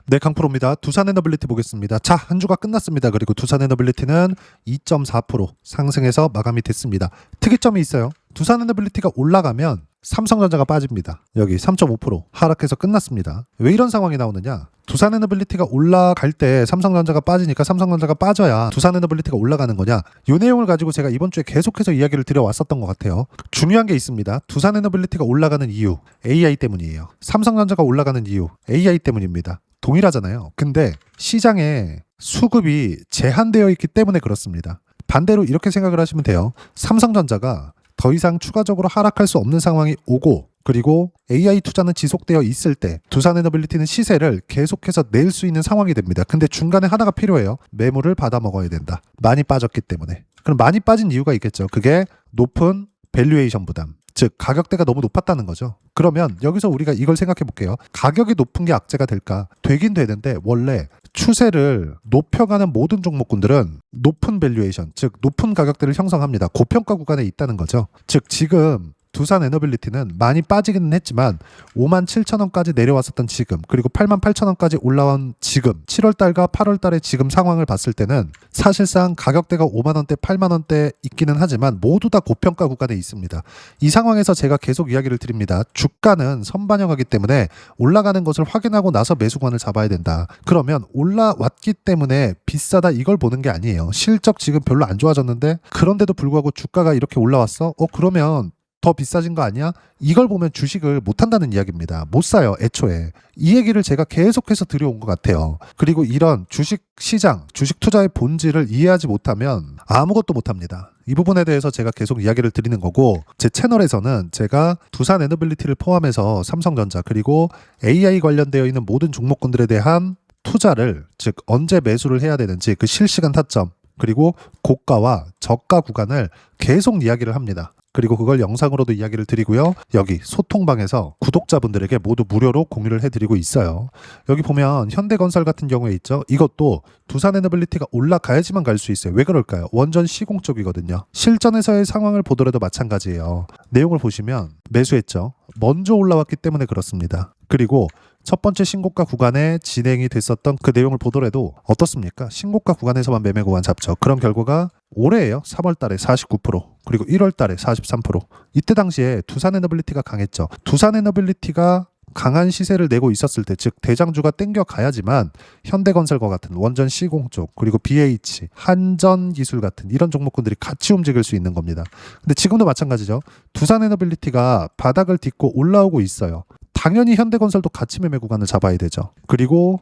네, 강프로입니다. 두산에너빌리티 보겠습니다. 자, 한 주가 끝났습니다. 그리고 두산에너빌리티는 2.4% 상승해서 마감이 됐습니다. 특이점이 있어요. 두산에너빌리티가 올라가면 삼성전자가 빠집니다. 여기 3.5% 하락해서 끝났습니다. 왜 이런 상황이 나오느냐? 두산에너빌리티가 올라갈 때 삼성전자가 빠지니까 삼성전자가 빠져야 두산에너빌리티가 올라가는 거냐? 이 내용을 가지고 제가 이번 주에 계속해서 이야기를 드려왔었던 것 같아요. 중요한 게 있습니다. 두산에너빌리티가 올라가는 이유 AI 때문이에요. 삼성전자가 올라가는 이유 AI 때문입니다. 동일하잖아요. 근데 시장에 수급이 제한되어 있기 때문에 그렇습니다. 반대로 이렇게 생각을 하시면 돼요. 삼성전자가 더 이상 추가적으로 하락할 수 없는 상황이 오고, 그리고 AI 투자는 지속되어 있을 때 두산에너빌리티는 시세를 계속해서 낼 수 있는 상황이 됩니다. 근데 중간에 하나가 필요해요. 매물을 받아 먹어야 된다. 많이 빠졌기 때문에. 그럼 많이 빠진 이유가 있겠죠. 그게 높은 밸류에이션 부담, 즉 가격대가 너무 높았다는 거죠. 그러면 여기서 우리가 이걸 생각해 볼게요. 가격이 높은 게 악재가 될까? 되긴 되는데 원래 추세를 높여가는 모든 종목군들은 높은 밸류에이션, 즉 높은 가격대를 형성합니다. 고평가 구간에 있다는 거죠. 즉 지금 두산에너빌리티는 많이 빠지기는 했지만 57,000원까지 내려왔었던 지금, 그리고 88,000원까지 올라온 지금, 7월달과 8월달의 지금 상황을 봤을 때는 사실상 가격대가 5만원대, 8만원대 있기는 하지만 모두 다 고평가 구간에 있습니다. 이 상황에서 제가 계속 이야기를 드립니다. 주가는 선반영하기 때문에 올라가는 것을 확인하고 나서 매수관을 잡아야 된다. 그러면 올라왔기 때문에 비싸다 이걸 보는 게 아니에요. 실적 지금 별로 안 좋아졌는데 그런데도 불구하고 주가가 이렇게 올라왔어? 그러면 더 비싸진 거 아니야? 이걸 보면 주식을 못 한다는 이야기입니다. 못 사요, 애초에. 이 얘기를 제가 계속해서 드려온 것 같아요. 그리고 이런 주식 시장, 주식 투자의 본질을 이해하지 못하면 아무것도 못 합니다. 이 부분에 대해서 제가 계속 이야기를 드리는 거고, 제 채널에서는 제가 두산에너빌리티를 포함해서 삼성전자 그리고 AI 관련되어 있는 모든 종목군들에 대한 투자를, 즉 언제 매수를 해야 되는지 그 실시간 타점, 그리고 고가와 저가 구간을 계속 이야기를 합니다. 그리고 그걸 영상으로도 이야기를 드리고요. 여기 소통방에서 구독자분들에게 모두 무료로 공유를 해드리고 있어요. 여기 보면 현대건설 같은 경우에 있죠. 이것도 두산에너빌리티가 올라가야지만 갈 수 있어요. 왜 그럴까요? 원전 시공 쪽이거든요. 실전에서의 상황을 보더라도 마찬가지예요. 내용을 보시면 매수했죠. 먼저 올라왔기 때문에 그렇습니다. 그리고 첫 번째 신고가 구간에 진행이 됐었던 그 내용을 보더라도 어떻습니까? 신고가 구간에서만 매매 구간 잡죠. 그런 결과가 올해예요. 3월 달에 49%, 그리고 1월 달에 43%. 이때 당시에 두산에너빌리티가 강했죠. 두산에너빌리티가 강한 시세를 내고 있었을 때, 즉 대장주가 땡겨 가야지만 현대건설과 같은 원전 시공 쪽, 그리고 BH, 한전기술 같은 이런 종목군들이 같이 움직일 수 있는 겁니다. 근데 지금도 마찬가지죠. 두산에너빌리티가 바닥을 딛고 올라오고 있어요. 당연히 현대건설도 같이 매매 구간을 잡아야 되죠. 그리고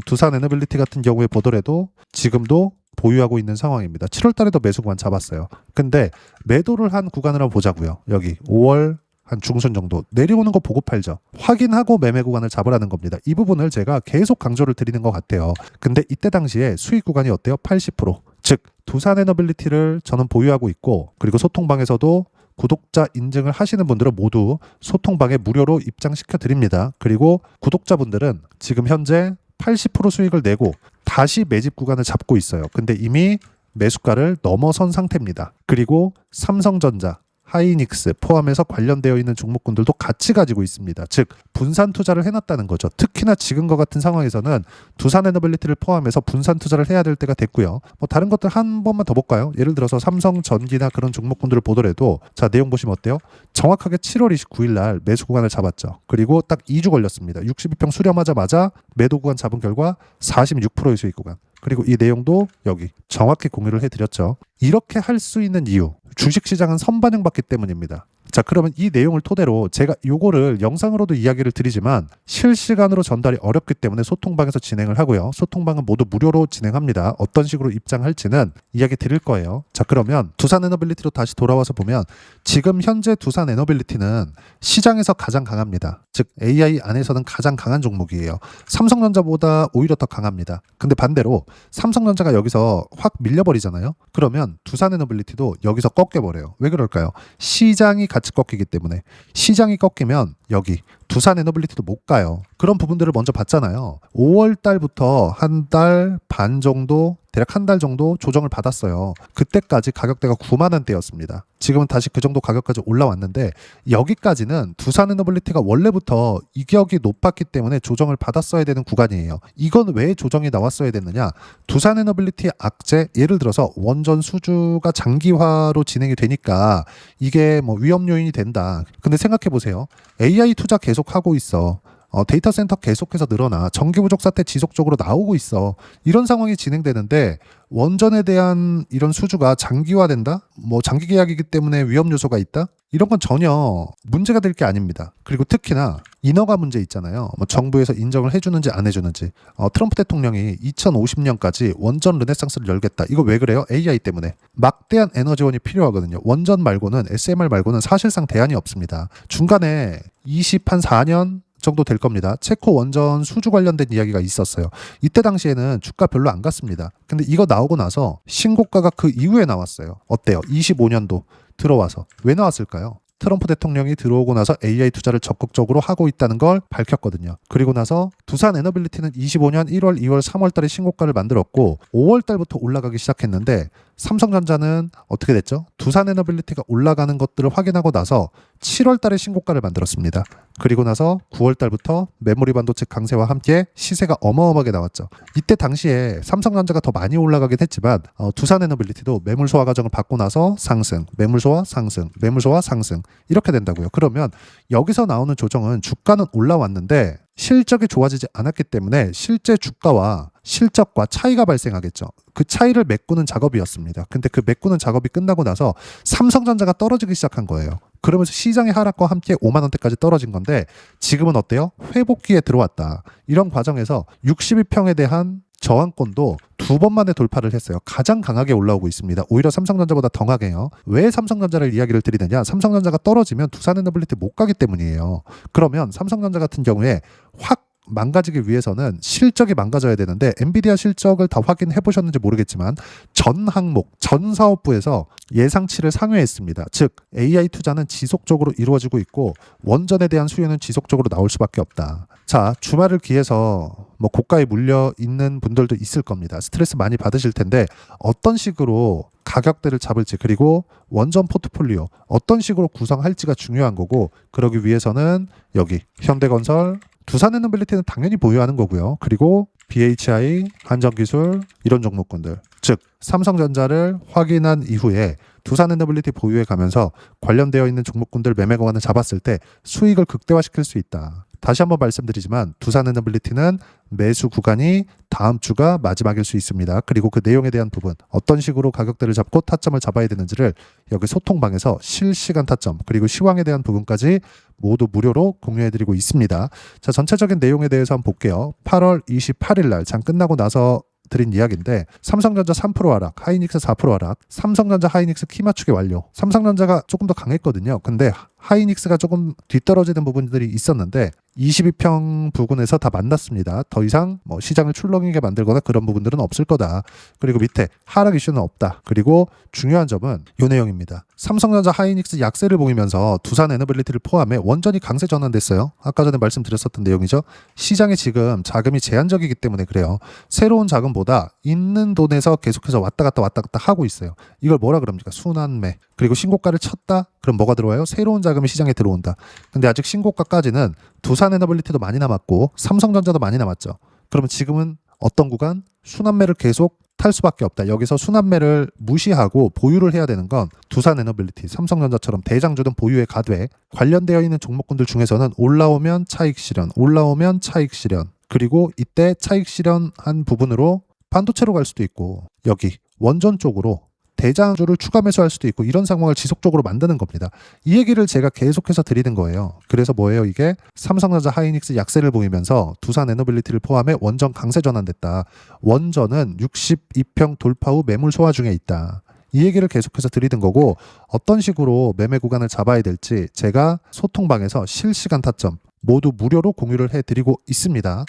두산에너빌리티 같은 경우에 보더라도 지금도 보유하고 있는 상황입니다. 7월 달에도 매수 구간 잡았어요. 근데 매도를 한 구간을 한번 보자고요. 여기 5월 한 중순 정도 내려오는 거 보고 팔죠. 확인하고 매매 구간을 잡으라는 겁니다. 이 부분을 제가 계속 강조를 드리는 것 같아요. 근데 이때 당시에 수익 구간이 어때요? 80%. 즉 두산에너빌리티를 저는 보유하고 있고, 그리고 소통방에서도 구독자 인증을 하시는 분들은 모두 소통방에 무료로 입장시켜 드립니다. 그리고 구독자분들은 지금 현재 80% 수익을 내고 다시 매집 구간을 잡고 있어요. 근데 이미 매수가를 넘어선 상태입니다. 그리고 삼성전자, 하이닉스 포함해서 관련되어 있는 종목군들도 같이 가지고 있습니다. 즉 분산 투자를 해놨다는 거죠. 특히나 지금과 같은 상황에서는 두산에너빌리티를 포함해서 분산 투자를 해야 될 때가 됐고요. 다른 것들 한 번만 더 볼까요? 예를 들어서 삼성전기나 그런 종목군들을 보더라도, 자 내용 보시면 어때요? 정확하게 7월 29일 날 매수 구간을 잡았죠. 그리고 딱 2주 걸렸습니다. 62평 수렴하자마자 매도 구간 잡은 결과 46%의 수익 구간. 그리고 이 내용도 여기 정확히 공유를 해드렸죠. 이렇게 할 수 있는 이유, 주식시장은 선반영받기 때문입니다. 자, 그러면 이 내용을 토대로 제가 요거를 영상으로도 이야기를 드리지만 실시간으로 전달이 어렵기 때문에 소통방에서 진행을 하고요. 소통방은 모두 무료로 진행합니다. 어떤 식으로 입장할지는 이야기 드릴 거예요. 자, 그러면 두산에너빌리티로 다시 돌아와서 보면 지금 현재 두산에너빌리티는 시장에서 가장 강합니다. 즉 AI 안에서는 가장 강한 종목이에요. 삼성전자보다 오히려 더 강합니다. 근데 반대로 삼성전자가 여기서 확 밀려버리잖아요. 그러면 두산에너빌리티도 여기서 꺾여버려요. 왜 그럴까요? 시장이 같이 꺾이기 때문에. 시장이 꺾이면 여기 두산 에너빌리티도 못 가요. 그런 부분들을 먼저 봤잖아요. 5월 달부터 한 달 반 정도, 대략 한 달 정도 조정을 받았어요. 그때까지 가격대가 9만 원대였습니다. 지금은 다시 그 정도 가격까지 올라왔는데 여기까지는 두산 에너빌리티가 원래부터 이격이 높았기 때문에 조정을 받았어야 되는 구간이에요. 이건 왜 조정이 나왔어야 됐느냐? 두산 에너빌리티의 악재, 예를 들어서 원전 수주가 장기화로 진행이 되니까 이게 뭐 위험 요인이 된다. 근데 생각해 보세요. AI 투자 계속하고 있어. 데이터 센터 계속해서 늘어나. 전기 부족 사태 지속적으로 나오고 있어. 이런 상황이 진행되는데 원전에 대한 이런 수주가 장기화된다? 뭐 장기 계약이기 때문에 위험 요소가 있다? 이런 건 전혀 문제가 될 게 아닙니다. 그리고 특히나 인허가 문제 있잖아요. 뭐 정부에서 인정을 해주는지 안 해주는지. 트럼프 대통령이 2050년까지 원전 르네상스를 열겠다. 이거 왜 그래요? AI 때문에. 막대한 에너지원이 필요하거든요. 원전 말고는 SMR 말고는 사실상 대안이 없습니다. 중간에 24년 정도 될 겁니다. 체코 원전 수주 관련된 이야기가 있었어요. 이때 당시에는 주가 별로 안 갔습니다. 근데 이거 나오고 나서 신고가가 그 이후에 나왔어요. 어때요? 25년도 들어와서. 왜 나왔을까요? 트럼프 대통령이 들어오고 나서 AI 투자를 적극적으로 하고 있다는 걸 밝혔거든요. 그리고 나서 두산 에너빌리티는 25년 1월, 2월, 3월 달에 신고가를 만들었고 5월 달부터 올라가기 시작했는데 삼성전자는 어떻게 됐죠? 두산 에너빌리티가 올라가는 것들을 확인하고 나서 7월 달에 신고가를 만들었습니다. 그리고 나서 9월 달부터 메모리 반도체 강세와 함께 시세가 어마어마하게 나왔죠. 이때 당시에 삼성전자가 더 많이 올라가긴 했지만 두산 에너빌리티도 매물 소화 과정을 받고 나서 상승, 매물 소화 상승, 매물 소화 상승 이렇게 된다고요. 그러면 여기서 나오는 조정은 주가는 올라왔는데 실적이 좋아지지 않았기 때문에 실제 주가와 실적과 차이가 발생하겠죠. 그 차이를 메꾸는 작업이었습니다. 근데 그 메꾸는 작업이 끝나고 나서 삼성전자가 떨어지기 시작한 거예요. 그러면서 시장의 하락과 함께 5만 원대까지 떨어진 건데 지금은 어때요? 회복기에 들어왔다. 이런 과정에서 62평에 대한 저항권도 두 번 만에 돌파를 했어요. 가장 강하게 올라오고 있습니다. 오히려 삼성전자보다 더 강해요. 왜 삼성전자를 이야기를 드리느냐? 삼성전자가 떨어지면 두산에너빌리티 못 가기 때문이에요. 그러면 삼성전자 같은 경우에 확 망가지기 위해서는 실적이 망가져야 되는데 엔비디아 실적을 다 확인해 보셨는지 모르겠지만 전 항목, 전 사업부에서 예상치를 상회했습니다. 즉 AI 투자는 지속적으로 이루어지고 있고 원전에 대한 수요는 지속적으로 나올 수밖에 없다. 자, 주말을 기해서 뭐 고가에 물려 있는 분들도 있을 겁니다. 스트레스 많이 받으실 텐데 어떤 식으로 가격대를 잡을지 그리고 원전 포트폴리오 어떤 식으로 구성할지가 중요한 거고 그러기 위해서는 여기 현대건설 두산에너빌리티는 당연히 보유하는 거고요. 그리고 BHI, 한전기술 이런 종목군들 즉 삼성전자를 확인한 이후에 두산에너빌리티 보유해 가면서 관련되어 있는 종목군들 매매 구간을 잡았을 때 수익을 극대화시킬 수 있다. 다시 한번 말씀드리지만 두산에너빌리티는 매수 구간이 다음 주가 마지막일 수 있습니다. 그리고 그 내용에 대한 부분 어떤 식으로 가격대를 잡고 타점을 잡아야 되는지를 여기 소통방에서 실시간 타점 그리고 시황에 대한 부분까지 모두 무료로 공유해드리고 있습니다. 자, 전체적인 내용에 대해서 한번 볼게요. 8월 28일 날 장 끝나고 나서 드린 이야기인데 삼성전자 3% 하락, 하이닉스 4% 하락, 삼성전자 하이닉스 키 맞추기 완료. 삼성전자가 조금 더 강했거든요. 근데 하이닉스가 조금 뒤떨어지는 부분들이 있었는데 22평 부근에서 다 만났습니다. 더 이상 뭐 시장을 출렁이게 만들거나 그런 부분들은 없을 거다. 그리고 밑에 하락 이슈는 없다. 그리고 중요한 점은 이 내용입니다. 삼성전자 하이닉스 약세를 보이면서 두산 에너빌리티를 포함해 원전이 강세 전환됐어요. 아까 전에 말씀드렸었던 내용이죠. 시장에 지금 자금이 제한적이기 때문에 그래요. 새로운 자금보다 있는 돈에서 계속해서 왔다 갔다 하고 있어요. 이걸 뭐라 그럽니까? 순환매. 그리고 신고가를 쳤다? 그럼 뭐가 들어와요? 새로운 자금이 시장에 들어온다. 근데 아직 신고가까지는 두산에너빌리티도 많이 남았고 삼성전자도 많이 남았죠. 그러면 지금은 어떤 구간? 순환매를 계속 탈 수밖에 없다. 여기서 순환매를 무시하고 보유를 해야 되는 건 두산에너빌리티, 삼성전자처럼 대장주든 보유에 가되 관련되어 있는 종목군들 중에서는 올라오면 차익 실현, 올라오면 차익 실현. 그리고 이때 차익 실현한 부분으로 반도체로 갈 수도 있고 여기 원전 쪽으로 대장주를 추가 매수할 수도 있고 이런 상황을 지속적으로 만드는 겁니다. 이 얘기를 제가 계속해서 드리는 거예요. 그래서 뭐예요? 이게 삼성전자 하이닉스 약세를 보이면서 두산에너빌리티를 포함해 원전 강세 전환됐다. 원전은 62평 돌파 후 매물 소화 중에 있다. 이 얘기를 계속해서 드리는 거고 어떤 식으로 매매 구간을 잡아야 될지 제가 소통방에서 실시간 타점 모두 무료로 공유를 해드리고 있습니다.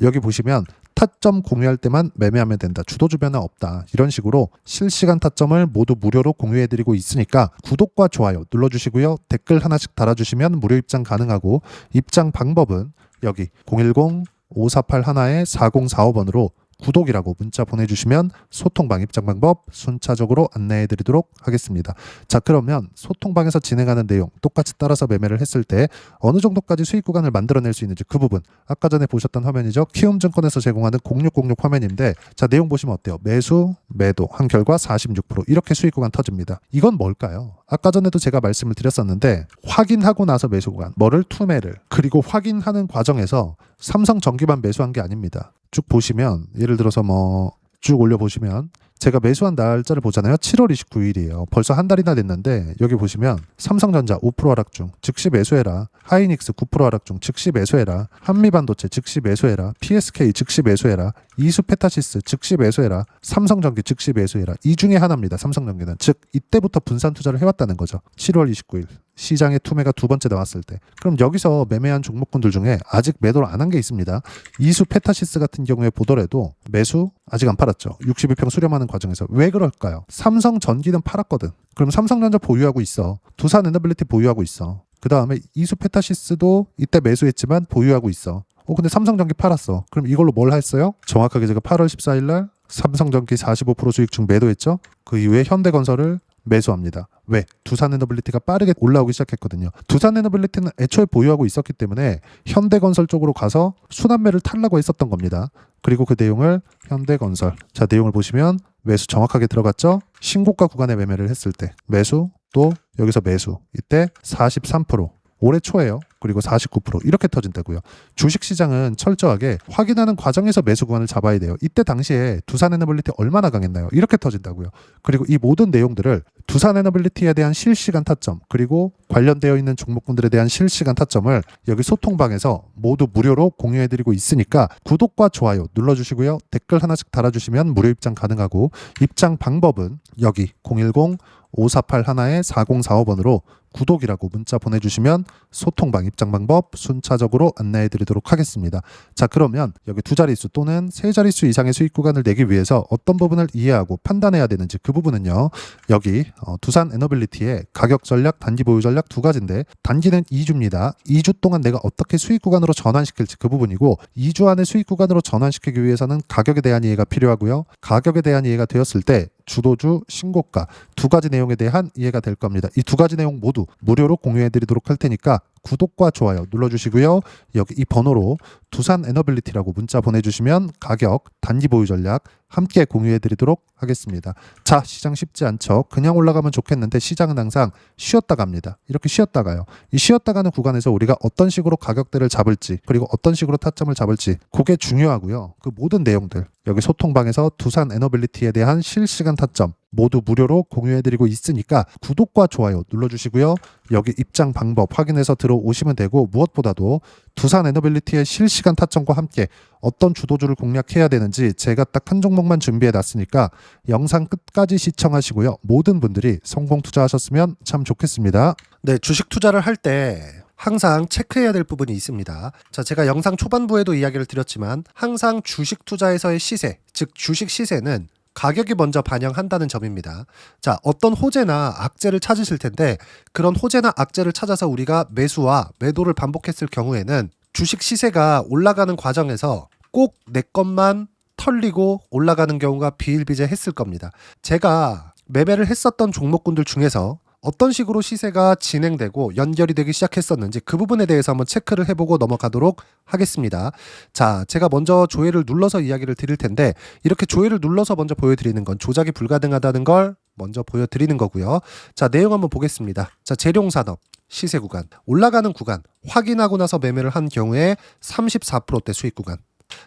여기 보시면 타점 공유할 때만 매매하면 된다. 주도주 변화 없다. 이런 식으로 실시간 타점을 모두 무료로 공유해드리고 있으니까 구독과 좋아요 눌러주시고요. 댓글 하나씩 달아주시면 무료 입장 가능하고 입장 방법은 여기 010-5481-4045번으로 구독이라고 문자 보내주시면 소통방 입장 방법 순차적으로 안내해드리도록 하겠습니다. 자, 그러면 소통방에서 진행하는 내용 똑같이 따라서 매매를 했을 때 어느 정도까지 수익 구간을 만들어낼 수 있는지 그 부분 아까 전에 보셨던 화면이죠. 키움증권에서 제공하는 0606 화면인데 자, 내용 보시면 어때요? 매수, 매도 한 결과 46% 이렇게 수익 구간 터집니다. 이건 뭘까요? 아까 전에도 제가 말씀을 드렸었는데 확인하고 나서 매수 구간 뭐를 투매를 그리고 확인하는 과정에서 삼성전기만 매수한 게 아닙니다. 쭉 보시면 예를 들어서 쭉 올려보시면 제가 매수한 날짜를 보잖아요. 7월 29일이에요. 벌써 한 달이나 됐는데 여기 보시면 삼성전자 5% 하락 중 즉시 매수해라. 하이닉스 9% 하락 중 즉시 매수해라. 한미반도체 즉시 매수해라. PSK 즉시 매수해라. 이수페타시스 즉시 매수해라. 삼성전기 즉시 매수해라. 이 중에 하나입니다. 삼성전기는. 즉 이때부터 분산 투자를 해왔다는 거죠. 7월 29일. 시장에 투매가 두 번째 나왔을 때. 그럼 여기서 매매한 종목군들 중에 아직 매도를 안 한 게 있습니다. 이수페타시스 같은 경우에 보더라도 매수 아직 안 팔았죠. 62평 수렴하는 과정에서. 왜 그럴까요? 삼성전기는 팔았거든. 그럼 삼성전자 보유하고 있어. 두산에너빌리티 보유하고 있어. 그 다음에 이수페타시스도 이때 매수했지만 보유하고 있어. 근데 삼성전기 팔았어. 그럼 이걸로 뭘 했어요? 정확하게 제가 8월 14일 날 삼성전기 45% 수익 중 매도했죠. 그 이후에 현대건설을 매수합니다. 왜? 두산에너빌리티가 빠르게 올라오기 시작했거든요. 두산에너빌리티는 애초에 보유하고 있었기 때문에 현대건설 쪽으로 가서 순환매를 타려고 했었던 겁니다. 그리고 그 내용을 현대건설. 자, 내용을 보시면 매수 정확하게 들어갔죠? 신고가 구간에 매매를 했을 때 매수 또 여기서 매수. 이때 43%. 올해 초에요. 그리고 49% 이렇게 터진다고요. 주식시장은 철저하게 확인하는 과정에서 매수 구간을 잡아야 돼요. 이때 당시에 두산에너빌리티 얼마나 강했나요? 이렇게 터진다고요. 그리고 이 모든 내용들을 두산에너빌리티에 대한 실시간 타점 그리고 관련되어 있는 종목군들에 대한 실시간 타점을 여기 소통방에서 모두 무료로 공유해드리고 있으니까 구독과 좋아요 눌러주시고요. 댓글 하나씩 달아주시면 무료 입장 가능하고 입장 방법은 여기 010-5481-4045번으로 구독이라고 문자 보내주시면 소통방 입장 방법 순차적으로 안내해드리도록 하겠습니다. 자, 그러면 여기 두 자릿수 또는 세 자릿수 이상의 수익 구간을 내기 위해서 어떤 부분을 이해하고 판단해야 되는지 그 부분은요. 여기 두산에너빌리티의 가격 전략, 단기 보유 전략 두 가지인데 단기는 2주입니다. 2주 동안 내가 어떻게 수익 구간으로 전환시킬지 그 부분이고 2주 안에 수익 구간으로 전환시키기 위해서는 가격에 대한 이해가 필요하고요. 가격에 대한 이해가 되었을 때 주도주, 신고가 두 가지 내용에 대한 이해가 될 겁니다. 이 두 가지 내용 모두 무료로 공유해드리도록 할 테니까 구독과 좋아요 눌러주시고요. 여기 이 번호로 두산에너빌리티라고 문자 보내주시면 가격, 단기 보유 전략 함께 공유해드리도록 하겠습니다. 자, 시장 쉽지 않죠. 그냥 올라가면 좋겠는데 시장은 항상 쉬었다 갑니다. 이렇게 쉬었다 가요. 이 쉬었다 가는 구간에서 우리가 어떤 식으로 가격대를 잡을지 그리고 어떤 식으로 타점을 잡을지 그게 중요하고요. 그 모든 내용들 여기 소통방에서 두산에너빌리티에 대한 실시간 타점 모두 무료로 공유해드리고 있으니까 구독과 좋아요 눌러주시고요. 여기 입장 방법 확인해서 들어오시면 되고 무엇보다도 두산에너빌리티의 실시간 타점과 함께 어떤 주도주를 공략해야 되는지 제가 딱 한 종목만 준비해 놨으니까 영상 끝까지 시청하시고요. 모든 분들이 성공 투자하셨으면 참 좋겠습니다. 네, 주식 투자를 할 때 항상 체크해야 될 부분이 있습니다. 자, 제가 영상 초반부에도 이야기를 드렸지만 항상 주식 투자에서의 시세, 즉 주식 시세는 가격이 먼저 반영한다는 점입니다. 자, 어떤 호재나 악재를 찾으실 텐데 그런 호재나 악재를 찾아서 우리가 매수와 매도를 반복했을 경우에는 주식 시세가 올라가는 과정에서 꼭 내 것만 털리고 올라가는 경우가 비일비재했을 겁니다. 제가 매매를 했었던 종목군들 중에서 어떤 식으로 시세가 진행되고 연결이 되기 시작했었는지 그 부분에 대해서 한번 체크를 해보고 넘어가도록 하겠습니다. 자, 제가 먼저 조회를 눌러서 이야기를 드릴 텐데 이렇게 조회를 눌러서 먼저 보여드리는 건 조작이 불가능하다는 걸 먼저 보여드리는 거고요. 자, 내용 한번 보겠습니다. 자, 재룡산업 시세 구간, 올라가는 구간 확인하고 나서 매매를 한 경우에 34%대 수익 구간.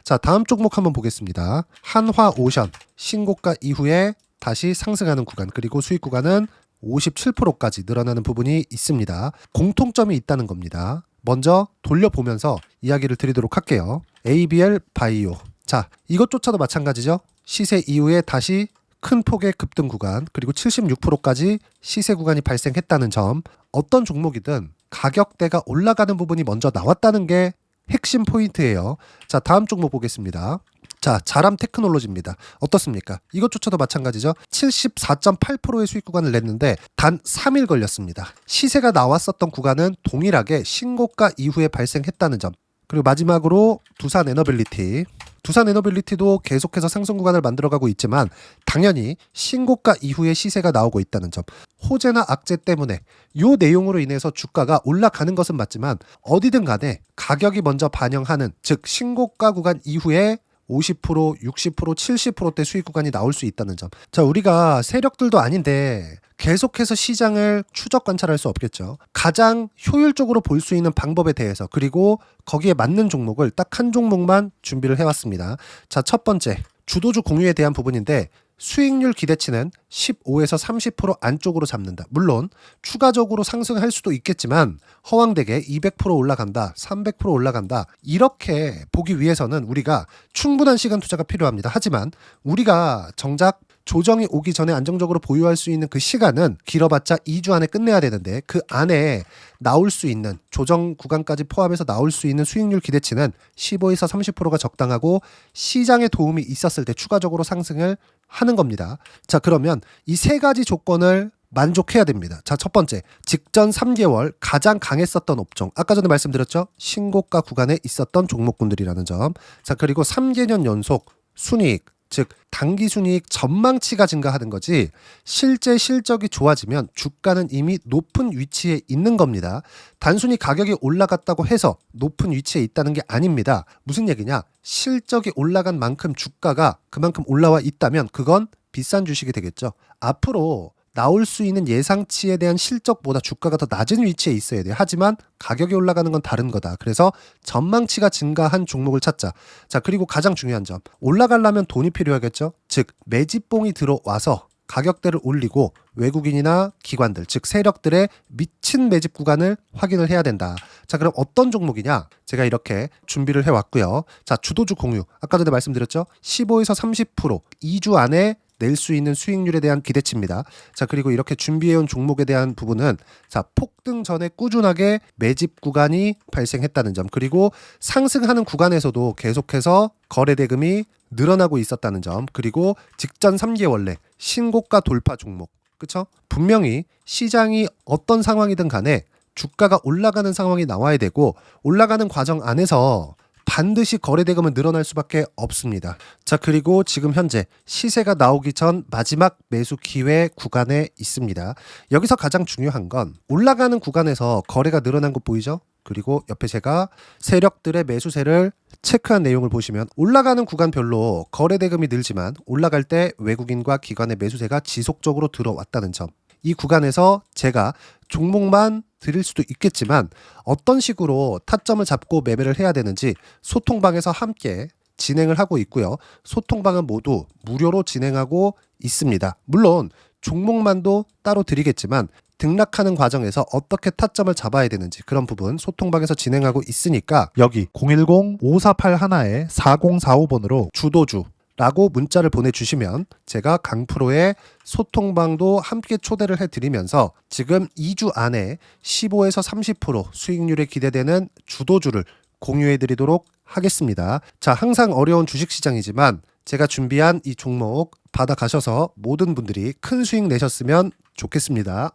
자, 다음 종목 한번 보겠습니다. 한화오션 신고가 이후에 다시 상승하는 구간 그리고 수익 구간은 57%까지 늘어나는 부분이 있습니다. 공통점이 있다는 겁니다. 먼저 돌려보면서 이야기를 드리도록 할게요. ABL 바이오. 자, 이것조차도 마찬가지죠. 시세 이후에 다시 큰 폭의 급등 구간 그리고 76%까지 시세 구간이 발생했다는 점. 어떤 종목이든 가격대가 올라가는 부분이 먼저 나왔다는 게 핵심 포인트예요. 자, 다음 종목 보겠습니다. 자, 자람 테크놀로지입니다. 어떻습니까? 이것조차도 마찬가지죠. 74.8%의 수익 구간을 냈는데 단 3일 걸렸습니다. 시세가 나왔었던 구간은 동일하게 신고가 이후에 발생했다는 점. 그리고 마지막으로 두산 에너빌리티. 두산 에너빌리티도 계속해서 상승 구간을 만들어가고 있지만 당연히 신고가 이후에 시세가 나오고 있다는 점. 호재나 악재 때문에 이 내용으로 인해서 주가가 올라가는 것은 맞지만 어디든 간에 가격이 먼저 반영하는, 즉 신고가 구간 이후에 50%, 60%, 70%대 수익 구간이 나올 수 있다는 점. 자, 우리가 세력들도 아닌데 계속해서 시장을 추적 관찰할 수 없겠죠. 가장 효율적으로 볼 수 있는 방법에 대해서, 그리고 거기에 맞는 종목을 딱 한 종목만 준비를 해왔습니다. 자, 첫 번째 주도주 공유에 대한 부분인데 수익률 기대치는 15에서 30% 안쪽으로 잡는다. 물론 추가적으로 상승할 수도 있겠지만 허황되게 200% 올라간다, 300% 올라간다, 이렇게 보기 위해서는 우리가 충분한 시간 투자가 필요합니다. 하지만 우리가 정작 조정이 오기 전에 안정적으로 보유할 수 있는 그 시간은 길어봤자 2주 안에 끝내야 되는데, 그 안에 나올 수 있는 조정 구간까지 포함해서 나올 수 있는 수익률 기대치는 15에서 30%가 적당하고 시장에 도움이 있었을 때 추가적으로 상승을 하는 겁니다. 자, 그러면 이 세 가지 조건을 만족해야 됩니다. 자, 첫 번째, 직전 3개월 가장 강했었던 업종. 아까 전에 말씀드렸죠? 신고가 구간에 있었던 종목군들이라는 점. 자, 그리고 3개년 연속 순이익, 즉 단기 순이익 전망치가 증가하는 거지 실제 실적이 좋아지면 주가는 이미 높은 위치에 있는 겁니다. 단순히 가격이 올라갔다고 해서 높은 위치에 있다는 게 아닙니다. 무슨 얘기냐? 실적이 올라간 만큼 주가가 그만큼 올라와 있다면 그건 비싼 주식이 되겠죠. 앞으로 나올 수 있는 예상치에 대한 실적보다 주가가 더 낮은 위치에 있어야 돼요. 하지만 가격이 올라가는 건 다른 거다. 그래서 전망치가 증가한 종목을 찾자. 자, 그리고 가장 중요한 점. 올라가려면 돈이 필요하겠죠. 즉 매집봉이 들어와서 가격대를 올리고 외국인이나 기관들, 즉 세력들의 미친 매집 구간을 확인을 해야 된다. 자, 그럼 어떤 종목이냐? 제가 이렇게 준비를 해왔고요. 자, 주도주 공유. 아까 전에 말씀드렸죠. 15에서 30% 2주 안에 낼 수 있는 수익률에 대한 기대치입니다. 자, 그리고 이렇게 준비해온 종목에 대한 부분은 자, 폭등 전에 꾸준하게 매집 구간이 발생했다는 점, 그리고 상승하는 구간에서도 계속해서 거래 대금이 늘어나고 있었다는 점, 그리고 직전 3개월 내 신고가 돌파 종목. 그쵸? 분명히 시장이 어떤 상황이든 간에 주가가 올라가는 상황이 나와야 되고 올라가는 과정 안에서 반드시 거래 대금은 늘어날 수밖에 없습니다. 자, 그리고 지금 현재 시세가 나오기 전 마지막 매수 기회 구간에 있습니다. 여기서 가장 중요한 건 올라가는 구간에서 거래가 늘어난 거 보이죠? 그리고 옆에 제가 세력들의 매수세를 체크한 내용을 보시면 올라가는 구간별로 거래 대금이 늘지만 올라갈 때 외국인과 기관의 매수세가 지속적으로 들어왔다는 점. 이 구간에서 제가 종목만 드릴 수도 있겠지만 어떤 식으로 타점을 잡고 매매를 해야 되는지 소통방에서 함께 진행을 하고 있고요. 소통방은 모두 무료로 진행하고 있습니다. 물론 종목만도 따로 드리겠지만 등락하는 과정에서 어떻게 타점을 잡아야 되는지 그런 부분 소통방에서 진행하고 있으니까 여기 010-5481-4045번으로 주도주 라고 문자를 보내주시면 제가 강프로의 소통방도 함께 초대를 해드리면서 지금 2주 안에 15에서 30% 수익률에 기대되는 주도주를 공유해드리도록 하겠습니다. 자, 항상 어려운 주식시장이지만 제가 준비한 이 종목 받아가셔서 모든 분들이 큰 수익 내셨으면 좋겠습니다.